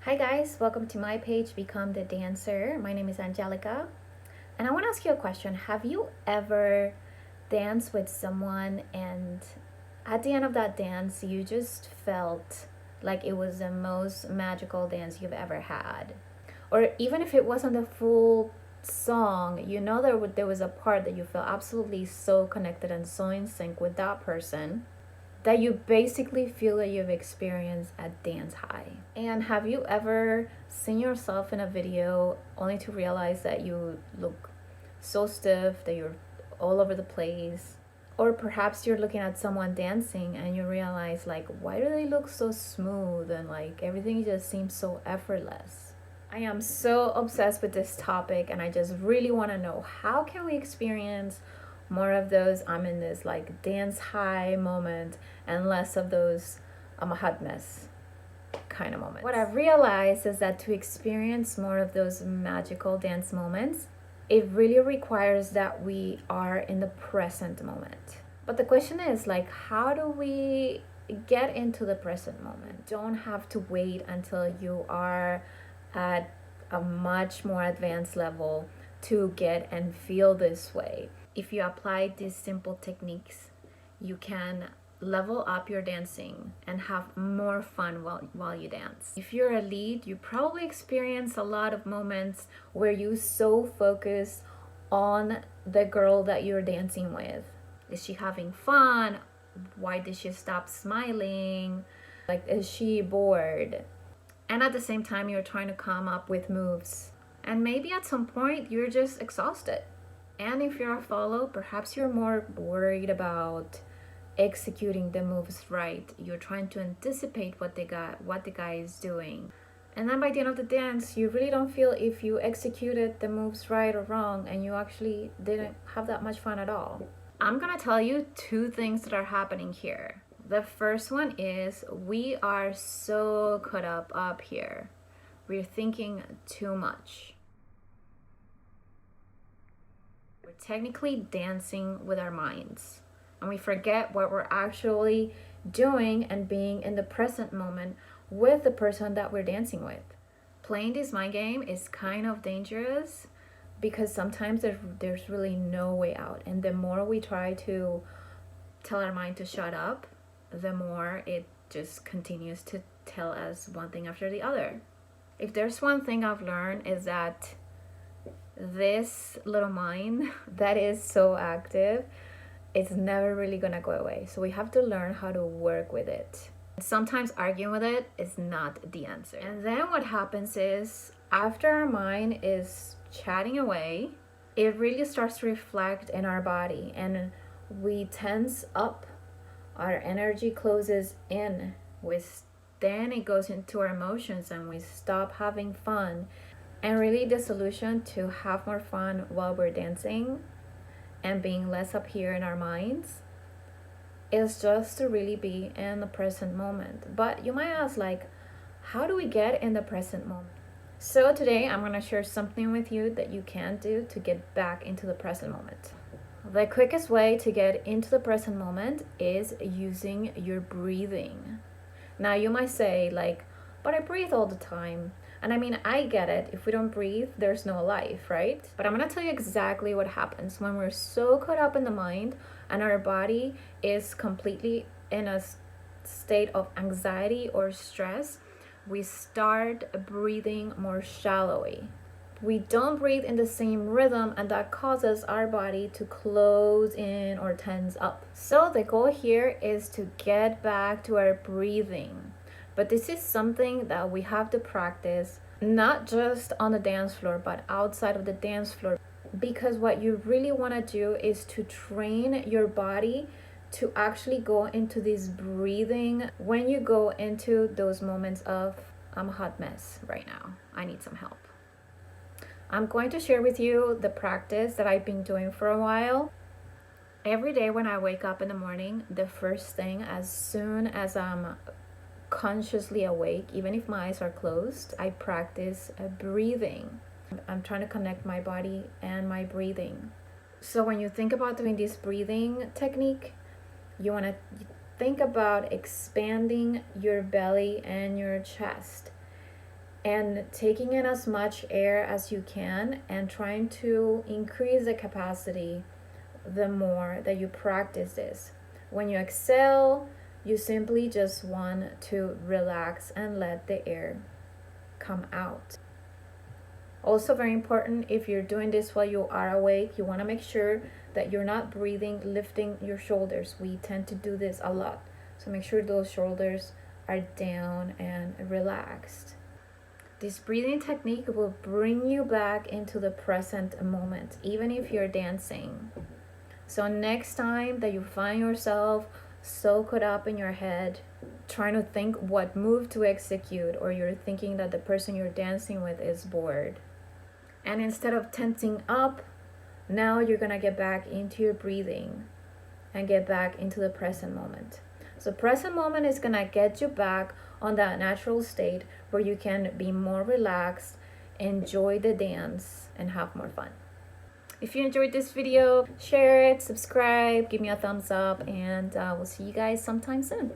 Hi guys, welcome to my page Become the Dancer. My name is Angelica, and I want to ask you a question. Have you ever danced with someone and at the end of that dance you just felt like it was the most magical dance you've ever had? Or even if it wasn't the full song, there was a part that you felt absolutely so connected and so in sync with that person that you basically feel that you've experienced a dance high. And have you ever seen yourself in a video only to realize that you look so stiff, that you're all over the place? Or perhaps you're looking at someone dancing and you realize, like, why do they look so smooth and like everything just seems so effortless? I am so obsessed with this topic and I just really want to know, how can we experience more of those I'm in this like dance high moment and less of those I'm a hot mess kind of moments? What I've realized is that to experience more of those magical dance moments, it really requires that we are in the present moment. But the question is, like, how do we get into the present moment? Don't have to wait until you are at a much more advanced level to get and feel this way. If you apply these simple techniques, you can level up your dancing and have more fun while you dance. If you're a lead, you probably experience a lot of moments where you so focus on the girl that you're dancing with. Is she having fun? Why did she stop smiling? Like, is she bored? And at the same time, you're trying to come up with moves. And maybe at some point, you're just exhausted. And if you're a follow, perhaps you're more worried about executing the moves right. You're trying to anticipate what the guy is doing. And then by the end of the dance, you really don't feel if you executed the moves right or wrong, and you actually didn't have that much fun at all. I'm gonna tell you two things that are happening here. The first one is we are so caught up here. We're thinking too much. We're technically dancing with our minds, and we forget what we're actually doing and being in the present moment with the person that we're dancing with. Playing this mind game is kind of dangerous because sometimes there's really no way out, and the more we try to tell our mind to shut up, the more it just continues to tell us one thing after the other. If there's one thing I've learned, is that this little mind that is so active, it's never really gonna go away. So we have to learn how to work with it. Sometimes arguing with it is not the answer. And then what happens is, after our mind is chatting away, it really starts to reflect in our body, and we tense up, our energy closes in, then it goes into our emotions and we stop having fun. And really, the solution to have more fun while we're dancing and being less up here in our minds is just to really be in the present moment. But you might ask, like, how do we get in the present moment? So today I'm going to share something with you that you can do to get back into the present moment. The quickest way to get into the present moment is using your breathing. Now you might say, like, but I breathe all the time. And I mean, I get it. If we don't breathe, there's no life, right? But I'm gonna tell you exactly what happens when we're so caught up in the mind and our body is completely in a state of anxiety or stress. We start breathing more shallowly. We don't breathe in the same rhythm, and that causes our body to close in or tense up. So the goal here is to get back to our breathing. But this is something that we have to practice, not just on the dance floor, but outside of the dance floor. Because what you really want to do is to train your body to actually go into this breathing when you go into those moments of, I'm a hot mess right now, I need some help. I'm going to share with you the practice that I've been doing for a while. Every day when I wake up in the morning, the first thing, as soon as I'm consciously awake, even if my eyes are closed, I practice breathing. I'm trying to connect my body and my breathing. So when you think about doing this breathing technique, you want to think about expanding your belly and your chest. and taking in as much air as you can and trying to increase the capacity the more that you practice this. When you exhale, you simply just want to relax and let the air come out. Also, very important, if you're doing this while you are awake, you want to make sure that you're not breathing, lifting your shoulders. We tend to do this a lot. So make sure those shoulders are down and relaxed. This breathing technique will bring you back into the present moment, even if you're dancing. So next time that you find yourself so caught up in your head, trying to think what move to execute, or you're thinking that the person you're dancing with is bored, and instead of tensing up, now you're gonna get back into your breathing and get back into the present moment. So present moment is gonna get you back on that natural state where you can be more relaxed, enjoy the dance, and have more fun. If you enjoyed this video, share it, subscribe, give me a thumbs up, and we'll see you guys sometime soon.